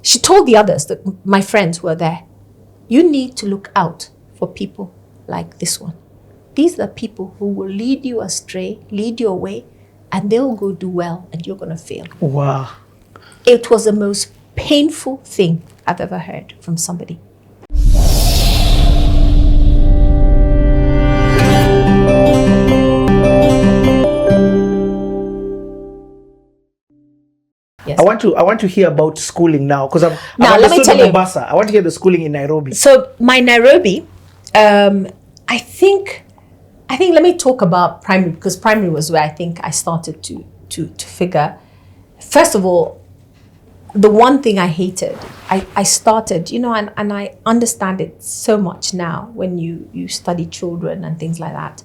she told the others, my friends who were there, you need to look out for people like this one. These are people who will lead you astray, lead you away, and they'll go do well, and you're going to fail. Wow. It was the most painful thing I've ever heard from somebody. Yes. I want to hear about schooling now, because I'm let me tell you. Mombasa. I want to hear the schooling in Nairobi. So my Nairobi, I think let me talk about primary, because primary was where I think I started to figure. First of all, the one thing I hated, I started, and I understand it so much now when you study children and things like that.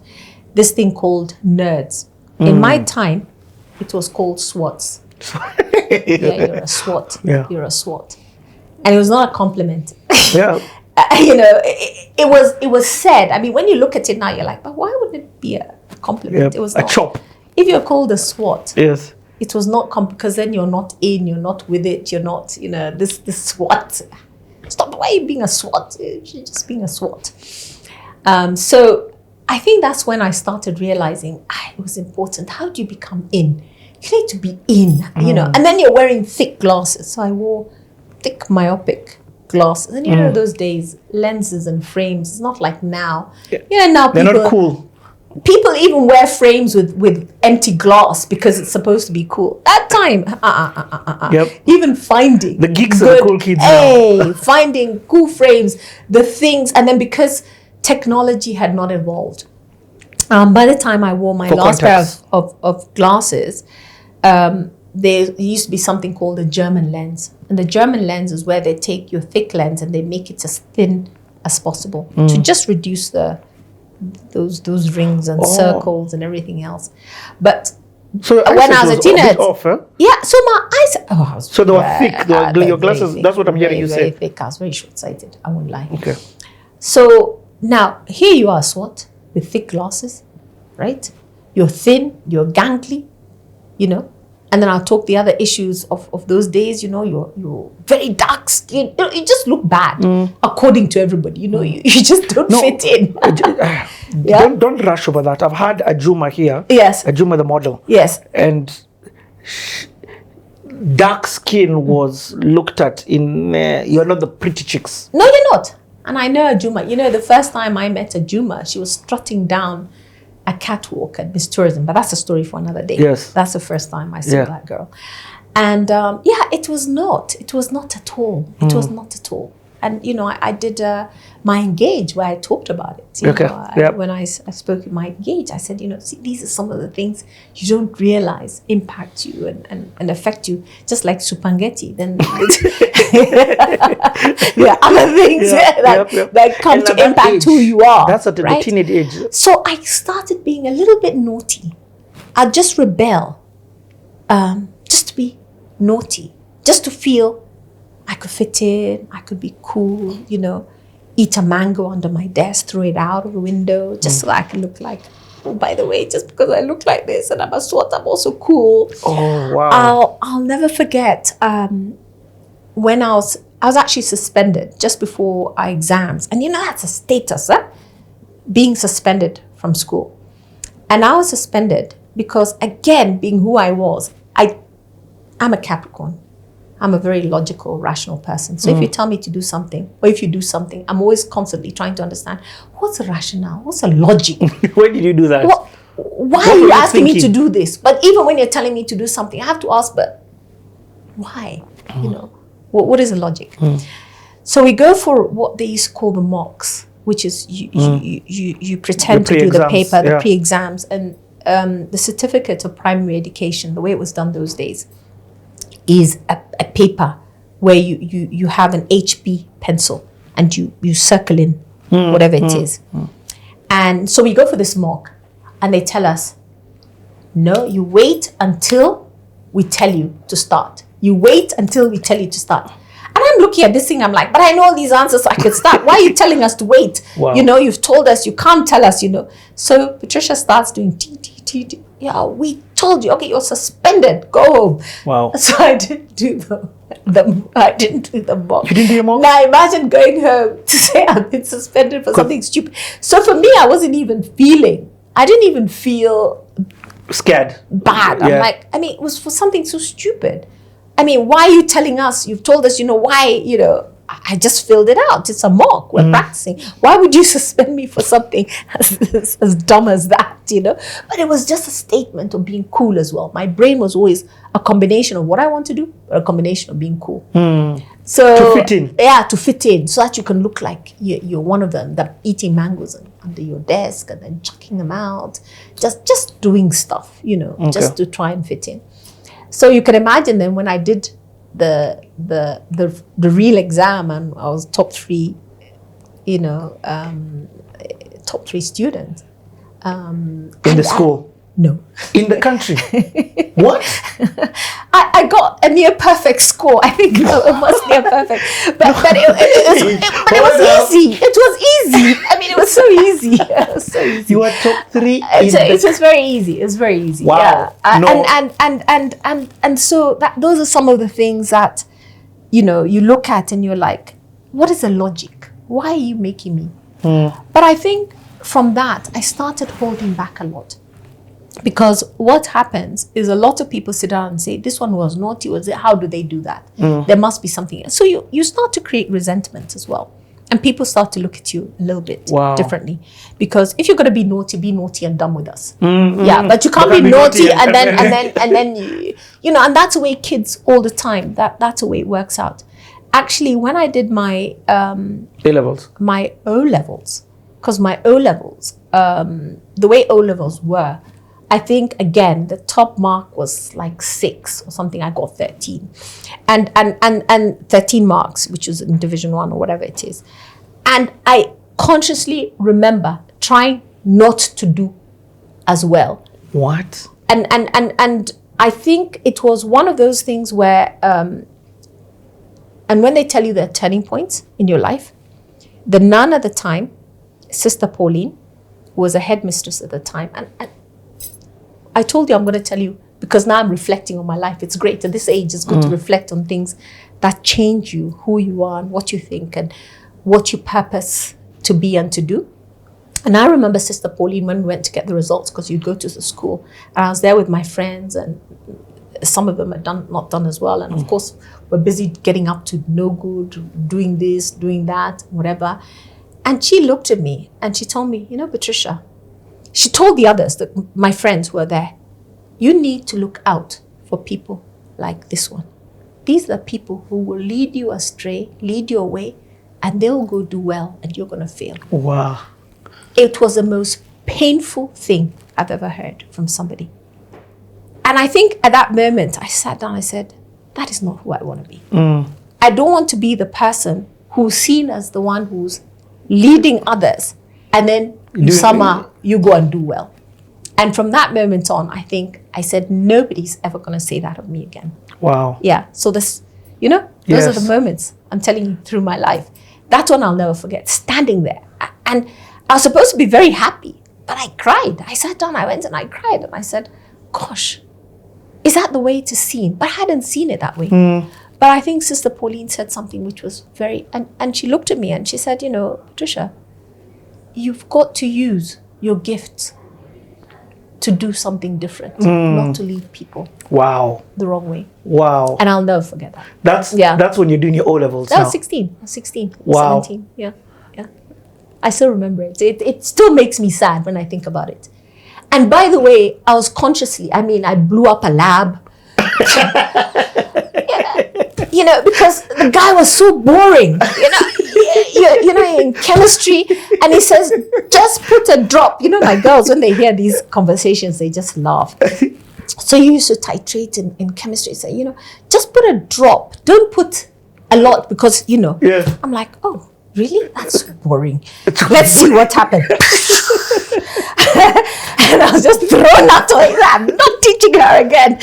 This thing called nerds. In my time, it was called SWATs. Yeah, you're a SWAT. Yeah. You're a SWAT. And it was not a compliment. Yeah. It was said. I mean, when you look at it now, you're like, but why would it be a compliment? Yeah, It was a not. chop. If you're called a SWAT, Yes. it was not because then you're not in, you're not with it, you're not, this SWAT. Stop, why are you being a SWAT? You're just being a SWAT. So I think that's when I started realizing it was important. How do you become in? You need to be in, and then you're wearing thick glasses. So I wore thick myopic glasses. And those days, lenses and frames, it's not like now. Yeah. Now They're not cool. People even wear frames with empty glass because it's supposed to be cool. That time, Yep. even finding The geeks are the cool kids now. finding cool frames, the things, and then because technology had not evolved. By the time I wore my last pair of glasses, there used to be something called a German lens. And the German lens is where they take your thick lens and they make it as thin as possible to just reduce those rings and circles and everything else. But so when I was a teenager, yeah, so my eyes, so they were thick. Your glasses. thick, That's what I'm hearing you very say. thick. I was very short-sighted. I won't lie. Okay. So now here you are, SWAT, with thick glasses, right? You're thin, you're gangly, and then I'll talk the other issues of those days, you're very dark skinned. You just look bad according to everybody, you just don't fit in. Don't rush over that. I've had Ajuma here. Yes. Ajuma the model. Yes. And dark skin was looked at in, you're not the pretty chicks. No, you're not. And I know Ajuma. The first time I met Ajuma, she was strutting down a catwalk at Miss Tourism, but that's a story for another day. Yes. That's the first time I saw that girl. And it was not at all. It was not at all. And, I did my Engage where I talked about it. When I spoke at my Engage, I said, see, these are some of the things you don't realize impact you and affect you, just like Supangeti. Then there are other things that come to impact age, who you are. That's at the teenage age. So I started being a little bit naughty. I'd just rebel, just to be naughty, just to feel I could fit in, I could be cool, eat a mango under my desk, throw it out of the window, just so I can look like, oh, by the way, just because I look like this and I'm a SWAT, I'm also cool. Oh, wow. I'll never forget when I was actually suspended just before our exams. And that's a status, being suspended from school. And I was suspended because, again, being who I was, I'm a Capricorn. I'm a very logical, rational person. So if you tell me to do something, or if you do something, I'm always constantly trying to understand, what's the rationale? What's the logic? Why did you do that? Why are you asking me to do this? But even when you're telling me to do something, I have to ask, but why? What is the logic? So we go for what they used to call the mocks, which is you pretend to do the paper, the pre-exams, and the certificate of primary education, the way it was done those days, is a paper where you have an HB pencil and you circle in whatever it is. And so we go for this mock and they tell us, no, you wait until we tell you to start. You wait until we tell you to start. And I'm looking at this thing, I'm like, but I know all these answers, so I could start. Why are you telling us to wait? Wow. You know, you've told us, you can't tell us, you know. So Patricia starts doing T. Yeah, we told you, okay, you're suspended, go home. Wow. So I didn't do I didn't do the mock. You didn't do your mock? Now imagine going home to say I've been suspended for something stupid. So for me, I didn't even feel scared. Bad. Yeah. I'm like, I mean, it was for something so stupid. I mean, why are you telling us? You've told us, you know, why, you know, I just filled it out. It's a mock. We're practicing. Why would you suspend me for something as dumb as that, you know? But it was just a statement of being cool as well. My brain was always a combination of what I want to do or a combination of being cool. So to fit in. Yeah, to fit in so that you can look like you're one of them that eating mangoes under your desk and then chucking them out. Just doing stuff, you know, just to try and fit in. So you can imagine then when I did the real exam and I was top 3, you know, top 3 student. In the school? No. In the country? What? I got a near perfect score. I think it was near perfect. But it was easy. It was easy. I mean, it was so easy. It was so easy. You were top 3? It was very easy. It was very easy. Wow. Yeah. And so those are some of the things that, you know, you look at and you're like, what is the logic? Why are you making me? But I think from that, I started holding back a lot. Because what happens is a lot of people sit down and say, this one was naughty. How do they do that? There must be something else. So you start to create resentment as well. And people start to look at you a little bit differently. Because if you're going to be naughty and done with us. Yeah, but you can't be naughty and then you know, and that's the way kids all the time, that's the way it works out. Actually, when I did my A-levels. My O-levels, because my O-levels, the way O-levels were, I think, again, the top mark was like 6 or something. I got 13. And 13 marks, which was in Division 1 or whatever it is. And I consciously remember trying not to do as well. What? And I think it was one of those things where, and when they tell you there are turning points in your life, the nun at the time, Sister Pauline, was a headmistress at the time. And I told you I'm going to tell you, because now I'm reflecting on my life. It's great. At this age, it's good to reflect on things that change you, who you are and what you think and what you purpose to be and to do. And I remember Sister Pauline when we went to get the results, because you'd go to the school. And I was there with my friends, and some of them had not done as well. And of course, we're busy getting up to no good, doing this, doing that, whatever. And she looked at me and she told me, you know, Patricia, she told the others, my friends who were there, you need to look out for people like this one. These are the people who will lead you astray, lead you away, and they'll go do well and you're going to fail. Wow. It was the most painful thing I've ever heard from somebody. And I think at that moment, I sat down, I said, that is not who I want to be. I don't want to be the person who's seen as the one who's leading others, and then somehow you go and do well. And from that moment on, I think I said, nobody's ever going to say that of me again. Wow. Yeah. So this, you know, those are the moments I'm telling you through my life. That one I'll never forget, standing there. And I was supposed to be very happy, but I cried. I sat down, I went and I cried. And I said, gosh, is that the way it is seen? But I hadn't seen it that way. But I think Sister Pauline said something which was very, and she looked at me and she said, you know, Patricia, you've got to use your gifts to do something different, not to lead people the wrong way. Wow. And I'll never forget that. That's when you're doing your O-levels That now. was 16. I was 16. Wow. 17. Yeah. I still remember it. It still makes me sad when I think about it. And by the way, I was consciously, I blew up a lab. You know, because the guy was so boring, you know, in chemistry. And he says, just put a drop. You know, my girls, when they hear these conversations, they just laugh. So you used to titrate in chemistry, say, you know, just put a drop. Don't put a lot because, you know. Yeah. I'm like, oh, really? That's so boring. Let's see what happened. And I was just thrown out of it. I'm not teaching her again.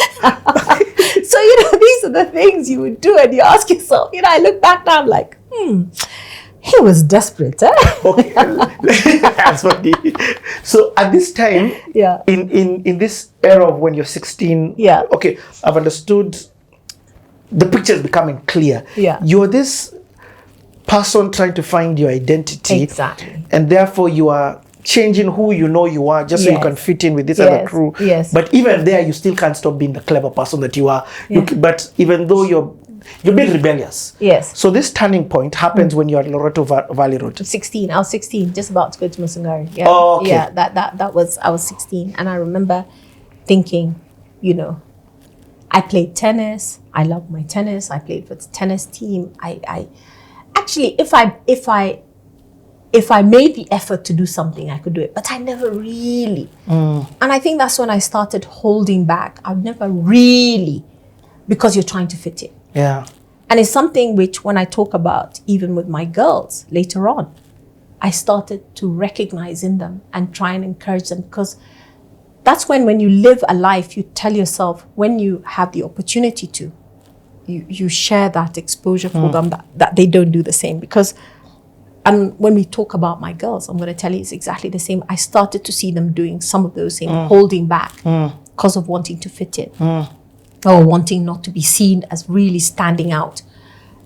So, these are the things you would do, and you ask yourself, I look back now, I'm like, he was desperate, eh? Okay. That's funny. So at this time, in this era of when you're 16, okay, I've understood. The picture is becoming clear. Yeah. You're this person trying to find your identity. Exactly. And therefore you are changing who you are just so you can fit in with this other crew. Yes. But even there, you still can't stop being the clever person that you are. Yeah. But even though you're being rebellious. Yes. So this turning point happens when you're at Loreto Valley Road. 16. I was 16, just about to go to Musungari. Yeah. Oh, okay. Yeah, that was, I was 16. And I remember thinking, I played tennis. I loved my tennis. I played for the tennis team. I actually, if I made the effort to do something, I could do it. But I never really. And I think that's when I started holding back. I've never really, because you're trying to fit in. Yeah. And it's something which, when I talk about, even with my girls later on, I started to recognize in them and try and encourage them, because that's when you live a life, you tell yourself, when you have the opportunity to, you share that exposure for them, that they don't do the same. Because, and when we talk about my girls, I'm going to tell you it's exactly the same. I started to see them doing some of those things, holding back because of wanting to fit in or wanting not to be seen as really standing out.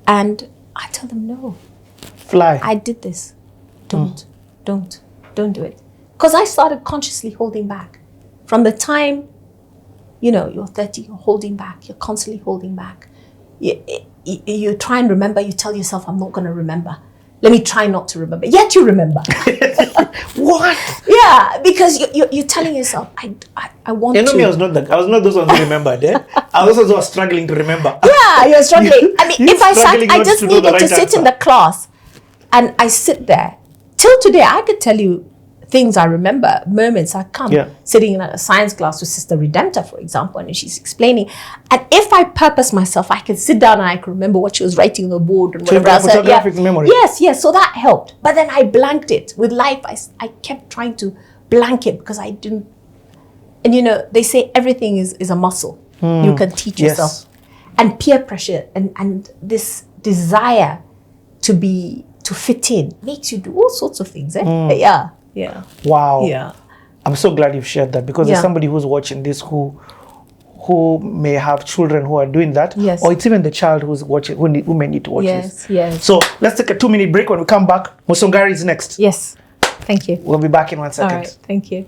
And I tell them, no. Fly. I did this. Don't do it. Because I started consciously holding back. From the time, you're 30, you're holding back. You're constantly holding back. You try and remember. You tell yourself, I'm not going to remember. Let me try not to remember. Yet you remember. What? Yeah, because you're telling yourself, I want to. I was not those ones who remembered. I was those who were struggling to remember. Yeah, you're struggling. I mean, if I just needed to sit in the class, and I sit there. Till today, I could tell you things I remember, moments I come, sitting in a science class with Sister Redemptor, for example, and she's explaining. And if I purpose myself, I can sit down and I can remember what she was writing on the board and whatever else. Photographic memory. Yes, so that helped. But then I blanked it. With life, I kept trying to blank it because I didn't. And they say everything is a muscle. You can teach yourself. And peer pressure and this desire to fit in makes you do all sorts of things. Yeah. Wow. Yeah. I'm so glad you've shared that, because there's somebody who's watching this who may have children who are doing that. Yes. Or it's even the child who's watching who may need to watch this. Yes. So let's take a 2-minute break. When we come back, Musungari is next. Yes. Thank you. We'll be back in 1 second. All right. Thank you.